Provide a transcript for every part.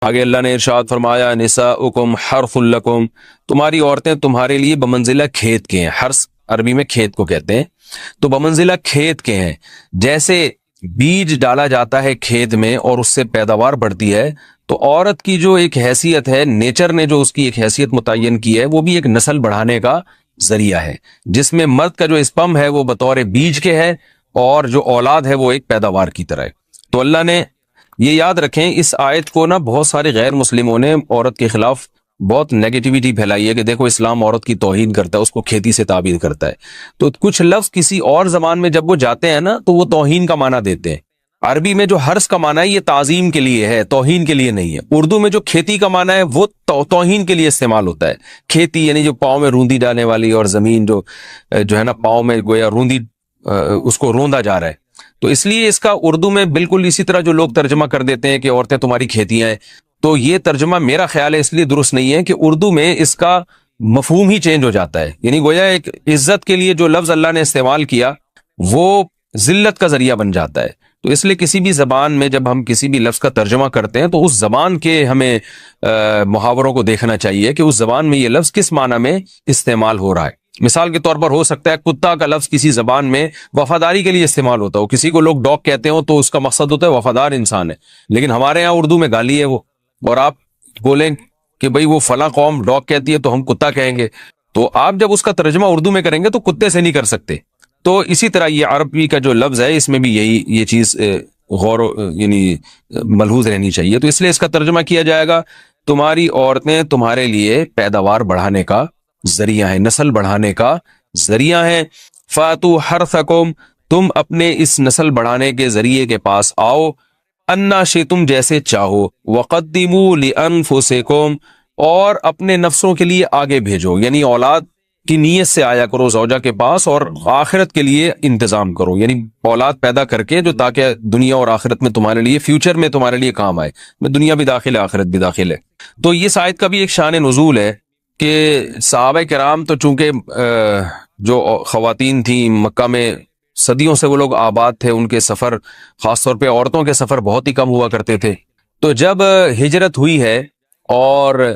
آگے اللہ نے ارشاد فرمایا نساؤکم حرث لکم، تمہاری عورتیں تمہارے لیے بمنزلہ کھیت کے ہیں۔ حرث عربی میں کھیت کو کہتے ہیں، تو بمنزلہ کھیت کے ہیں۔ جیسے بیج ڈالا جاتا ہے کھیت میں اور اس سے پیداوار بڑھتی ہے، تو عورت کی جو ایک حیثیت ہے، نیچر نے جو اس کی ایک حیثیت متعین کی ہے، وہ بھی ایک نسل بڑھانے کا ذریعہ ہے، جس میں مرد کا جو اسپم ہے وہ بطور بیج کے ہے اور جو اولاد ہے وہ ایک پیداوار کی طرح ہے۔ تو اللہ نے یہ یاد رکھیں، اس آیت کو نا بہت سارے غیر مسلموں نے عورت کے خلاف بہت نیگیٹیوٹی پھیلائی ہے کہ دیکھو اسلام عورت کی توہین کرتا ہے، اس کو کھیتی سے تعبیر کرتا ہے۔ تو کچھ لفظ کسی اور زبان میں جب وہ جاتے ہیں نا تو وہ توہین کا معنی دیتے ہیں۔ عربی میں جو حرث کا معنی ہے یہ تعظیم کے لیے ہے، توہین کے لیے نہیں ہے۔ اردو میں جو کھیتی کا معنی ہے وہ توہین کے لیے استعمال ہوتا ہے۔ کھیتی یعنی جو پاؤں میں روندی ڈالنے والی، اور زمین جو ہے نا پاؤں میں گویا روندی، اس کو روندا جا رہا ہے، تو اس لیے اس کا اردو میں بالکل اسی طرح جو لوگ ترجمہ کر دیتے ہیں کہ عورتیں تمہاری کھیتیاں ہیں، تو یہ ترجمہ میرا خیال ہے اس لیے درست نہیں ہے کہ اردو میں اس کا مفہوم ہی چینج ہو جاتا ہے۔ یعنی گویا ایک عزت کے لیے جو لفظ اللہ نے استعمال کیا وہ ذلت کا ذریعہ بن جاتا ہے۔ تو اس لیے کسی بھی زبان میں جب ہم کسی بھی لفظ کا ترجمہ کرتے ہیں تو اس زبان کے ہمیں محاوروں کو دیکھنا چاہیے کہ اس زبان میں یہ لفظ کس معنی میں استعمال ہو رہا ہے۔ مثال کے طور پر ہو سکتا ہے کتا کا لفظ کسی زبان میں وفاداری کے لیے استعمال ہوتا ہو، کسی کو لوگ ڈاگ کہتے ہوں تو اس کا مقصد ہوتا ہے وفادار انسان ہے، لیکن ہمارے ہاں اردو میں گالی ہے وہ، اور آپ بولیں کہ بھئی وہ فلاں قوم ڈاگ کہتی ہے تو ہم کتا کہیں گے، تو آپ جب اس کا ترجمہ اردو میں کریں گے تو کتے سے نہیں کر سکتے۔ تو اسی طرح یہ عربی کا جو لفظ ہے اس میں بھی یہ چیز غور یعنی ملحوظ رہنی چاہیے۔ تو اس لیے اس کا ترجمہ کیا جائے گا تمہاری عورتیں تمہارے لیے پیداوار بڑھانے کا ذریعہ ہے، نسل بڑھانے کا ذریعہ ہے۔ فاتو حرثکم، تم اپنے اس نسل بڑھانے کے ذریعے کے پاس آؤ، انا شئتم جیسے چاہو، وقدموا لانفسکم، اور اپنے نفسوں کے لیے آگے بھیجو، یعنی اولاد کی نیت سے آیا کرو زوجہ کے پاس اور آخرت کے لیے انتظام کرو، یعنی اولاد پیدا کر کے جو تاکہ دنیا اور آخرت میں تمہارے لیے فیوچر میں تمہارے لیے کام آئے، میں دنیا بھی داخل ہے آخرت بھی داخل ہے۔ تو یہ آیت کا بھی ایک شان نزول ہے کہ صحابہ کرام تو چونکہ جو خواتین تھیں مکہ میں صدیوں سے وہ لوگ آباد تھے، ان کے سفر خاص طور پہ عورتوں کے سفر بہت ہی کم ہوا کرتے تھے۔ تو جب ہجرت ہوئی ہے اور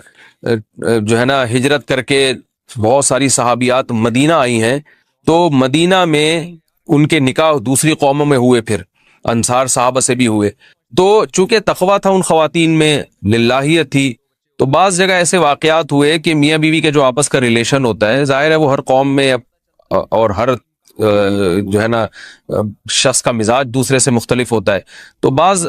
جو ہے نا ہجرت کر کے بہت ساری صحابیات مدینہ آئی ہیں، تو مدینہ میں ان کے نکاح دوسری قوموں میں ہوئے، پھر انصار صحابہ سے بھی ہوئے۔ تو چونکہ تقویٰ تھا ان خواتین میں، للہیت تھی، تو بعض جگہ ایسے واقعات ہوئے کہ میاں بیوی کے جو آپس کا ریلیشن ہوتا ہے، ظاہر ہے وہ ہر قوم میں اور ہر جو ہے نا شخص کا مزاج دوسرے سے مختلف ہوتا ہے، تو بعض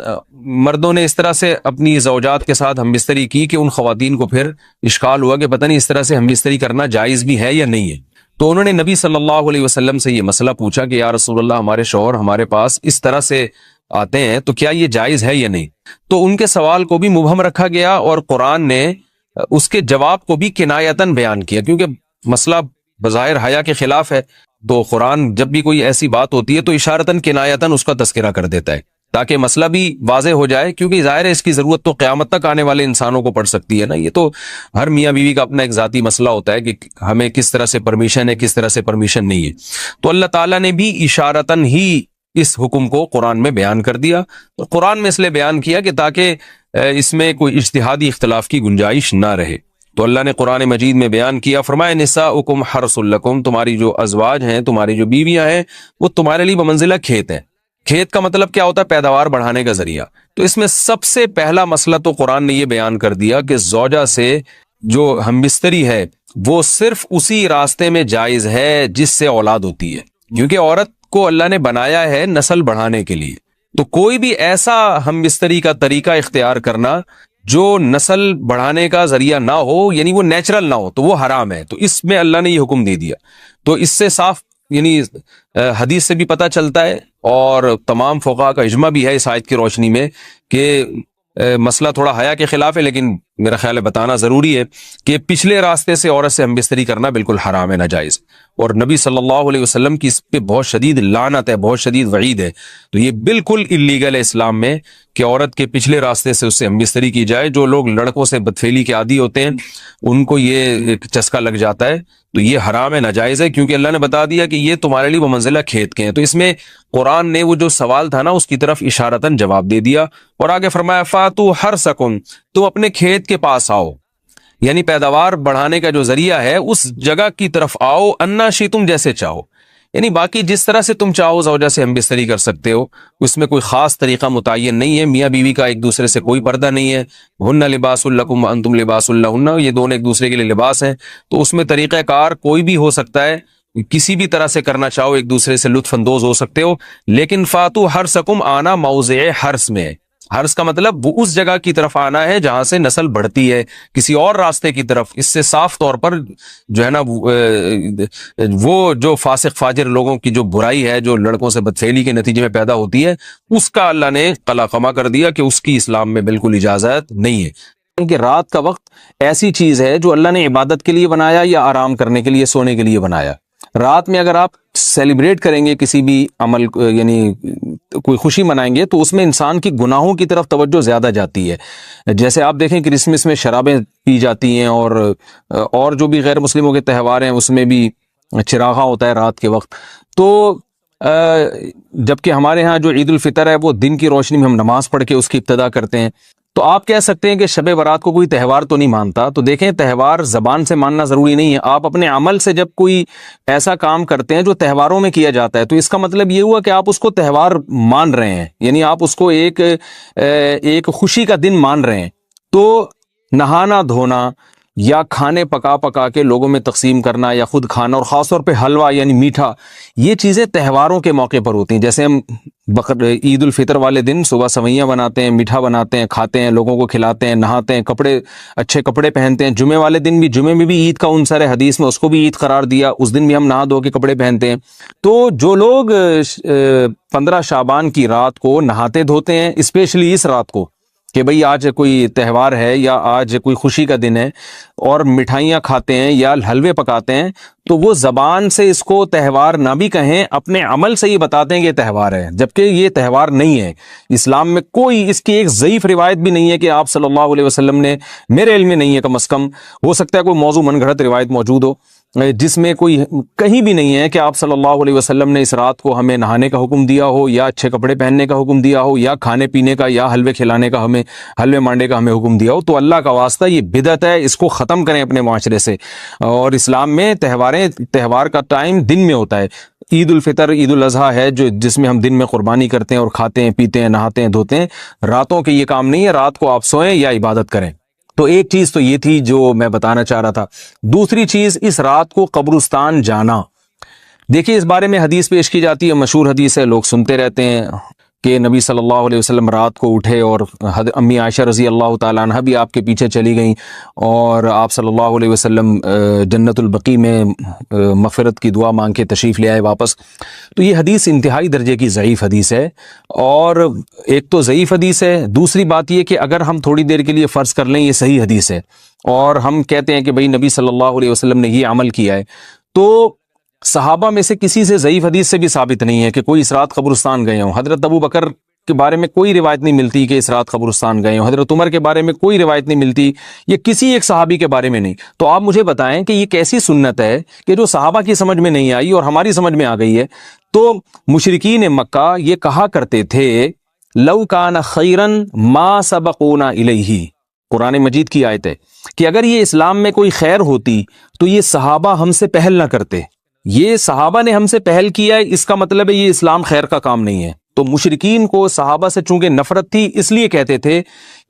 مردوں نے اس طرح سے اپنی زوجات کے ساتھ ہم بستری کی کہ ان خواتین کو پھر اشکال ہوا کہ پتہ نہیں اس طرح سے ہم بستری کرنا جائز بھی ہے یا نہیں ہے۔ تو انہوں نے نبی صلی اللہ علیہ وسلم سے یہ مسئلہ پوچھا کہ یا رسول اللہ، ہمارے شوہر ہمارے پاس اس طرح سے آتے ہیں تو کیا یہ جائز ہے یا نہیں؟ تو ان کے سوال کو بھی مبہم رکھا گیا اور قرآن نے اس کے جواب کو بھی کنایتاً بیان کیا، کیونکہ مسئلہ بظاہر حیا کے خلاف ہے، تو قرآن جب بھی کوئی ایسی بات ہوتی ہے تو اشارتاً کنایتاً اس کا تذکرہ کر دیتا ہے تاکہ مسئلہ بھی واضح ہو جائے، کیونکہ ظاہر ہے اس کی ضرورت تو قیامت تک آنے والے انسانوں کو پڑ سکتی ہے نا۔ یہ تو ہر میاں بیوی کا اپنا ایک ذاتی مسئلہ ہوتا ہے کہ ہمیں کس طرح سے پرمیشن ہے، کس طرح سے پرمیشن نہیں ہے۔ تو اللہ تعالیٰ نے بھی اشارتاً ہی اس حکم کو قرآن میں بیان کر دیا، اور قرآن میں اس لیے بیان کیا کہ تاکہ اس میں کوئی اجتہادی اختلاف کی گنجائش نہ رہے۔ تو اللہ نے قرآن مجید میں بیان کیا، فرمایا نساؤکم حرث لکم، تمہاری جو ازواج ہیں، تمہاری جو بیویاں ہیں، وہ تمہارے لیے بمنزلہ کھیت ہیں۔ کھیت کا مطلب کیا ہوتا ہے؟ پیداوار بڑھانے کا ذریعہ۔ تو اس میں سب سے پہلا مسئلہ تو قرآن نے یہ بیان کر دیا کہ زوجہ سے جو ہم بستری ہے وہ صرف اسی راستے میں جائز ہے جس سے اولاد ہوتی ہے، کیونکہ عورت کو اللہ نے بنایا ہے نسل بڑھانے کے لیے۔ تو کوئی بھی ایسا ہم بستری کا طریقہ اختیار کرنا جو نسل بڑھانے کا ذریعہ نہ ہو، یعنی وہ نیچرل نہ ہو، تو وہ حرام ہے۔ تو اس میں اللہ نے یہ حکم دے دیا۔ تو اس سے صاف یعنی حدیث سے بھی پتہ چلتا ہے اور تمام فقہاء کا اجماع بھی ہے اس آیت کی روشنی میں کہ مسئلہ تھوڑا حیا کے خلاف ہے، لیکن میرا خیال ہے بتانا ضروری ہے کہ پچھلے راستے سے عورت سے ہم بستری کرنا بالکل حرام ہے، ناجائز۔ اور نبی صلی اللہ علیہ وسلم کی اس پہ بہت شدید لعنت ہے، بہت شدید وعید ہے۔ تو یہ بالکل اللیگل ہے اسلام میں کہ عورت کے پچھلے راستے سے اس سے ہم بستری کی جائے۔ جو لوگ لڑکوں سے بدفعلی کے عادی ہوتے ہیں ان کو یہ ایک چسکا لگ جاتا ہے، تو یہ حرام ہے، ناجائز ہے، کیونکہ اللہ نے بتا دیا کہ یہ تمہارے لیے بمنزلہ کھیت کے ہیں۔ تو اس میں قرآن نے وہ جو سوال تھا نا اس کی طرف اشارتاً جواب دے دیا، اور آگے فرمایا فاتو حرثکم، تم اپنے کھیت کے پاس آؤ، یعنی پیداوار بڑھانے کا جو ذریعہ ہے اس جگہ کی طرف آؤ، انا شئتم، جیسے چاہو، یعنی باقی جس طرح سے تم چاہو زوجہ سے ہم بستری کر سکتے ہو، اس میں کوئی خاص طریقہ متعین نہیں ہے۔ میاں بیوی کا ایک دوسرے سے کوئی پردہ نہیں ہے، ہن لباس لکم وانتم لباس لہن، یہ دونوں ایک دوسرے کے لیے لباس ہیں۔ تو اس میں طریقہ کار کوئی بھی ہو سکتا ہے، کسی بھی طرح سے کرنا چاہو، ایک دوسرے سے لطف اندوز ہو سکتے ہو، لیکن فاتو حرثکم، آنا موضع حرث میں ہے۔ حرث کا مطلب وہ اس جگہ کی طرف آنا ہے جہاں سے نسل بڑھتی ہے، کسی اور راستے کی طرف، اس سے صاف طور پر جو ہے نا وہ جو فاسق فاجر لوگوں کی جو برائی ہے، جو لڑکوں سے بدفعلی کے نتیجے میں پیدا ہوتی ہے، اس کا اللہ نے قلع قما کر دیا کہ اس کی اسلام میں بالکل اجازت نہیں ہے۔ کہ رات کا وقت ایسی چیز ہے جو اللہ نے عبادت کے لیے بنایا یا آرام کرنے کے لیے، سونے کے لیے بنایا۔ رات میں اگر آپ سیلیبریٹ کریں گے کسی بھی عمل، یعنی کوئی خوشی منائیں گے، تو اس میں انسان کی گناہوں کی طرف توجہ زیادہ جاتی ہے۔ جیسے آپ دیکھیں کرسمس میں شرابیں پی جاتی ہیں، اور جو بھی غیر مسلموں کے تہوار ہیں اس میں بھی چراغاں ہوتا ہے رات کے وقت۔ تو جبکہ ہمارے ہاں جو عید الفطر ہے وہ دن کی روشنی میں ہم نماز پڑھ کے اس کی ابتدا کرتے ہیں۔ تو آپ کہہ سکتے ہیں کہ شب برات کو کوئی تہوار تو نہیں مانتا، تو دیکھیں تہوار زبان سے ماننا ضروری نہیں ہے، آپ اپنے عمل سے جب کوئی ایسا کام کرتے ہیں جو تہواروں میں کیا جاتا ہے، تو اس کا مطلب یہ ہوا کہ آپ اس کو تہوار مان رہے ہیں، یعنی آپ اس کو ایک خوشی کا دن مان رہے ہیں۔ تو نہانا دھونا یا کھانے پکا پکا کے لوگوں میں تقسیم کرنا یا خود کھانا، اور خاص طور پہ حلوہ یعنی میٹھا، یہ چیزیں تہواروں کے موقع پر ہوتی ہیں۔ جیسے ہم عید الفطر والے دن صبح سوئیاں بناتے ہیں، میٹھا بناتے ہیں، کھاتے ہیں، لوگوں کو کھلاتے ہیں، نہاتے ہیں، اچھے کپڑے پہنتے ہیں۔ جمعے والے دن بھی، جمعے میں بھی عید کا عنصر ہے، حدیث میں اس کو بھی عید قرار دیا، اس دن بھی ہم نہا دھو کے کپڑے پہنتے ہیں۔ تو جو لوگ 15 شعبان کی رات کو نہاتے دھوتے ہیں، اسپیشلی اس رات کو کہ بھئی آج کوئی تہوار ہے یا آج کوئی خوشی کا دن ہے، اور مٹھائیاں کھاتے ہیں یا حلوے پکاتے ہیں، تو وہ زبان سے اس کو تہوار نہ بھی کہیں، اپنے عمل سے یہ بتاتے ہیں کہ یہ تہوار ہے، جبکہ یہ تہوار نہیں ہے۔ اسلام میں کوئی اس کی ایک ضعیف روایت بھی نہیں ہے کہ آپ صلی اللہ علیہ وسلم نے، میرے علم میں نہیں ہے، کم از کم ہو سکتا ہے کوئی موضوع من گھڑت روایت موجود ہو جس میں کوئی کہیں بھی نہیں ہے کہ آپ صلی اللہ علیہ وسلم نے اس رات کو ہمیں نہانے کا حکم دیا ہو، یا اچھے کپڑے پہننے کا حکم دیا ہو، یا کھانے پینے کا یا حلوے کھلانے کا، ہمیں حلوے مانڈے کا ہمیں حکم دیا ہو۔ تو اللہ کا واسطہ یہ بدعت ہے، اس کو ختم کریں اپنے معاشرے سے۔ اور اسلام میں تہوار کا ٹائم دن میں ہوتا ہے۔ عید الفطر، عید الاضحیٰ ہے جس میں ہم دن میں قربانی کرتے ہیں اور کھاتے ہیں، پیتے ہیں، نہاتے ہیں، دھوتے ہیں۔ راتوں کے یہ کام نہیں ہے، رات کو آپ سوئیں یا عبادت کریں۔ تو ایک چیز تو یہ تھی جو میں بتانا چاہ رہا تھا۔ دوسری چیز، اس رات کو قبرستان جانا۔ دیکھیے اس بارے میں حدیث پیش کی جاتی ہے، مشہور حدیث ہے، لوگ سنتے رہتے ہیں کہ نبی صلی اللہ علیہ وسلم رات کو اٹھے، اور امی عائشہ رضی اللہ تعالیٰ عنہ بھی آپ کے پیچھے چلی گئیں، اور آپ صلی اللہ علیہ وسلم جنت البقیع میں مغفرت کی دعا مانگ کے تشریف لے آئے واپس۔ تو یہ حدیث انتہائی درجے کی ضعیف حدیث ہے، اور ایک تو ضعیف حدیث ہے، دوسری بات یہ کہ اگر ہم تھوڑی دیر کے لیے فرض کر لیں یہ صحیح حدیث ہے، اور ہم کہتے ہیں کہ بھئی نبی صلی اللہ علیہ وسلم نے یہ عمل کیا ہے، تو صحابہ میں سے کسی سے ضعیف حدیث سے بھی ثابت نہیں ہے کہ کوئی اس رات قبرستان گئے ہوں۔ حضرت ابو بکر کے بارے میں کوئی روایت نہیں ملتی کہ اس رات قبرستان گئے ہوں، حضرت عمر کے بارے میں کوئی روایت نہیں ملتی، یہ کسی ایک صحابی کے بارے میں نہیں۔ تو آپ مجھے بتائیں کہ یہ کیسی سنت ہے کہ جو صحابہ کی سمجھ میں نہیں آئی اور ہماری سمجھ میں آ گئی ہے؟ تو مشرکین مکہ یہ کہا کرتے تھے لو کان خیرن ما سبقونا الیہ، قرآن مجید کی آیت ہے کہ اگر یہ اسلام میں کوئی خیر ہوتی تو یہ صحابہ ہم سے پہل نہ کرتے، یہ صحابہ نے ہم سے پہل کیا ہے، اس کا مطلب ہے یہ اسلام خیر کا کام نہیں ہے۔ تو مشرکین کو صحابہ سے چونکہ نفرت تھی، اس لیے کہتے تھے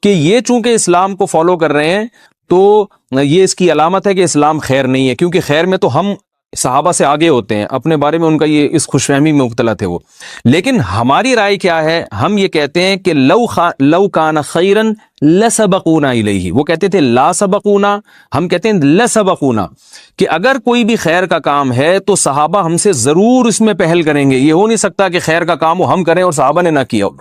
کہ یہ چونکہ اسلام کو فالو کر رہے ہیں تو یہ اس کی علامت ہے کہ اسلام خیر نہیں ہے، کیونکہ خیر میں تو ہم صحابہ سے آگے ہوتے ہیں، اپنے بارے میں ان کا یہ اس خوش فہمی میں مبتلا تھے وہ۔ لیکن ہماری رائے کیا ہے؟ ہم یہ کہتے ہیں کہ لو کان خیرن لسبقونا الیہ، وہ کہتے تھے لا سبقونا، ہم کہتے ہیں لسبقونا، کہ اگر کوئی بھی خیر کا کام ہے تو صحابہ ہم سے ضرور اس میں پہل کریں گے، یہ ہو نہیں سکتا کہ خیر کا کام ہو ہم کریں اور صحابہ نے نہ کیا ہو۔